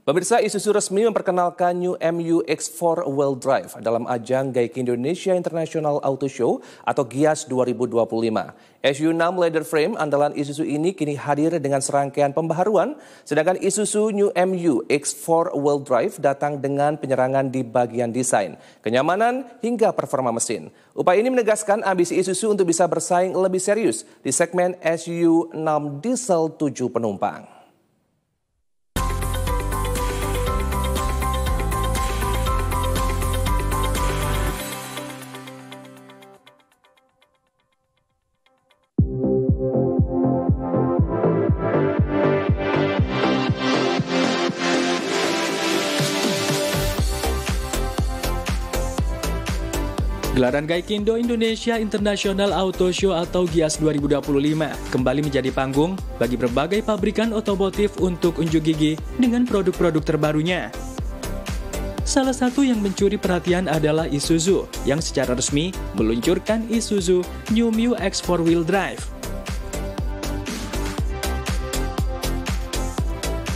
Pemirsa, Isuzu resmi memperkenalkan New MU X4 Wheel Drive dalam ajang Gaikindo Indonesia International Auto Show atau GIAS 2025. SU6 leather frame andalan Isuzu ini kini hadir dengan serangkaian pembaharuan, sedangkan Isuzu New MU X4 Wheel Drive datang dengan penyerangan di bagian desain, kenyamanan hingga performa mesin. Upaya ini menegaskan ambisi Isuzu untuk bisa bersaing lebih serius di segmen SU6 diesel 7 penumpang. Gelaran Gaikindo Indonesia International Auto Show atau GIAS 2025 kembali menjadi panggung bagi berbagai pabrikan otomotif untuk unjuk gigi dengan produk-produk terbarunya. Salah satu yang mencuri perhatian adalah Isuzu yang secara resmi meluncurkan Isuzu New MU X4 Wheel Drive.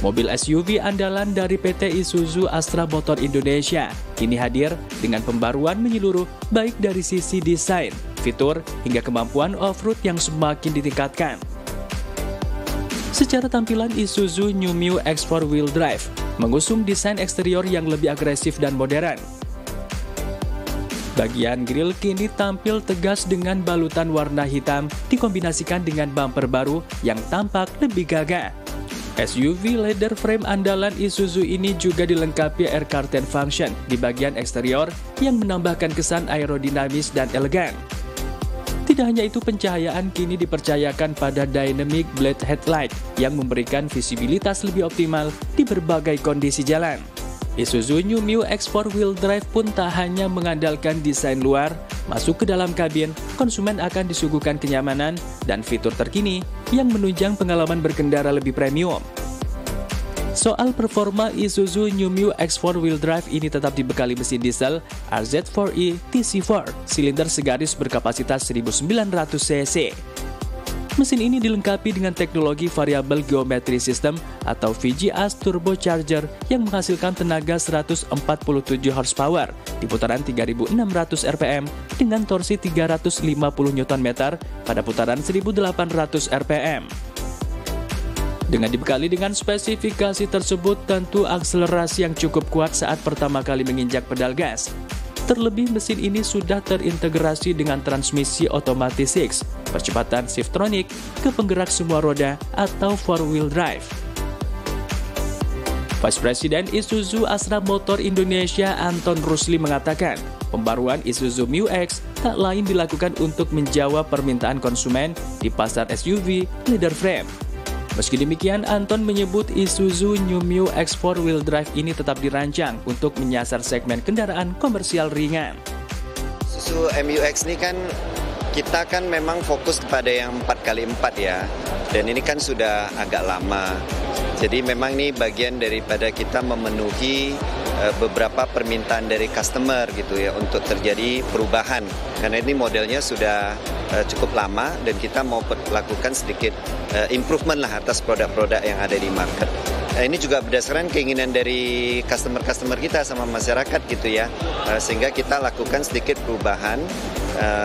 Mobil SUV andalan dari PT Isuzu Astra Motor Indonesia kini hadir dengan pembaruan menyeluruh baik dari sisi desain, fitur, hingga kemampuan off-road yang semakin ditingkatkan. Secara tampilan, Isuzu New MU X4 Wheel Drive mengusung desain eksterior yang lebih agresif dan modern. Bagian grill kini tampil tegas dengan balutan warna hitam dikombinasikan dengan bumper baru yang tampak lebih gagah. SUV leather frame andalan Isuzu ini juga dilengkapi air curtain function di bagian eksterior yang menambahkan kesan aerodinamis dan elegan. Tidak hanya itu, pencahayaan kini dipercayakan pada dynamic blade headlight yang memberikan visibilitas lebih optimal di berbagai kondisi jalan. Isuzu New MU X4 Wheel Drive pun tak hanya mengandalkan desain luar, masuk ke dalam kabin, konsumen akan disuguhkan kenyamanan dan fitur terkini yang menunjang pengalaman berkendara lebih premium. Soal performa, Isuzu New MU X4 Wheel Drive ini tetap dibekali mesin diesel RZ4e TC4, silinder segaris berkapasitas 1900 cc. Mesin ini dilengkapi dengan teknologi Variable Geometry System atau VGA turbocharger yang menghasilkan tenaga 147 horsepower di putaran 3600 rpm dengan torsi 350 Nm pada putaran 1800 rpm. Dengan dibekali dengan spesifikasi tersebut, tentu akselerasi yang cukup kuat saat pertama kali menginjak pedal gas. Terlebih, mesin ini sudah terintegrasi dengan transmisi otomatis 6, percepatan Shiftronic ke penggerak semua roda atau 4-wheel drive. Vice President Isuzu Astra Motor Indonesia Anton Rusli mengatakan, pembaruan Isuzu MU X tak lain dilakukan untuk menjawab permintaan konsumen di pasar SUV leather frame. Meski demikian, Anton menyebut Isuzu New MU X4 Wheel Drive ini tetap dirancang untuk menyasar segmen kendaraan komersial ringan. Isuzu MU-X ini kan kita kan memang fokus kepada yang 4x4 ya, dan ini kan sudah agak lama. Jadi memang ini bagian daripada kita memenuhi beberapa permintaan dari customer gitu ya untuk terjadi perubahan. Karena ini modelnya sudah cukup lama dan kita mau lakukan sedikit improvement lah atas produk-produk yang ada di market. Ini juga berdasarkan keinginan dari customer-customer kita sama masyarakat gitu ya, sehingga kita lakukan sedikit perubahan.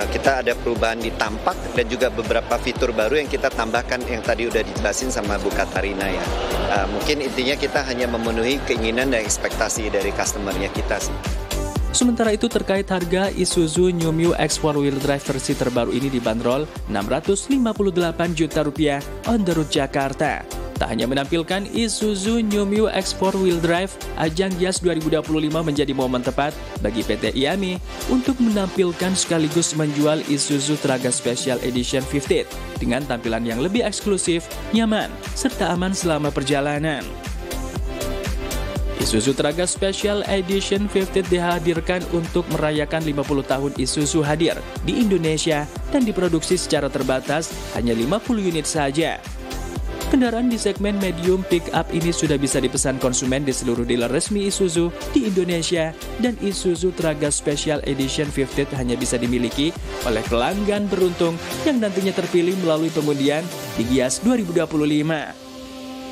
Kita ada perubahan di tampak dan juga beberapa fitur baru yang kita tambahkan yang tadi udah dijelasin sama Bu Katarina ya. Mungkin intinya kita hanya memenuhi keinginan dan ekspektasi dari customernya kita sih. Sementara itu, terkait harga, Isuzu New MU X4 Wheel Drive versi terbaru ini dibanderol Rp658 juta on the road Jakarta. Tak hanya menampilkan Isuzu New MU X4 Wheel Drive, ajang GIAS 2025 menjadi momen tepat bagi PT IAMI untuk menampilkan sekaligus menjual Isuzu Traga Special Edition 50 dengan tampilan yang lebih eksklusif, nyaman, serta aman selama perjalanan. Isuzu Traga Special Edition 50 dihadirkan untuk merayakan 50 tahun Isuzu hadir di Indonesia dan diproduksi secara terbatas hanya 50 unit saja. Kendaraan di segmen medium pick-up ini sudah bisa dipesan konsumen di seluruh dealer resmi Isuzu di Indonesia, dan Isuzu Traga Special Edition 50 hanya bisa dimiliki oleh pelanggan beruntung yang nantinya terpilih melalui pengundian di GIAS 2025.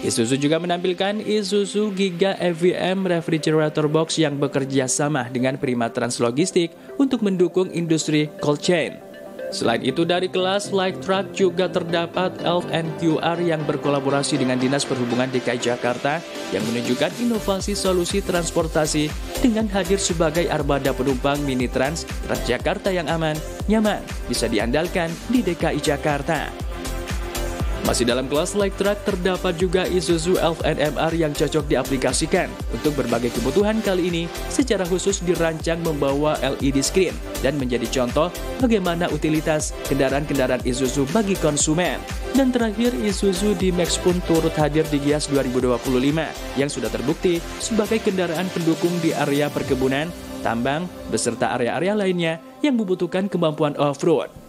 Isuzu juga menampilkan Isuzu Giga EVM Refrigerator Box yang bekerja sama dengan Prima Trans Logistik untuk mendukung industri cold chain. Selain itu, dari kelas light truck juga terdapat Elf&QR yang berkolaborasi dengan Dinas Perhubungan DKI Jakarta yang menunjukkan inovasi solusi transportasi dengan hadir sebagai armada penumpang mini Transjakarta yang aman, nyaman, bisa diandalkan di DKI Jakarta. Masih dalam kelas light truck terdapat juga Isuzu Elf&MR yang cocok diaplikasikan untuk berbagai kebutuhan. Kali ini secara khusus dirancang membawa LED screen dan menjadi contoh bagaimana utilitas kendaraan-kendaraan Isuzu bagi konsumen. Dan terakhir, Isuzu D-Max pun turut hadir di Gias 2025 yang sudah terbukti sebagai kendaraan pendukung di area perkebunan, tambang, beserta area-area lainnya yang membutuhkan kemampuan off-road.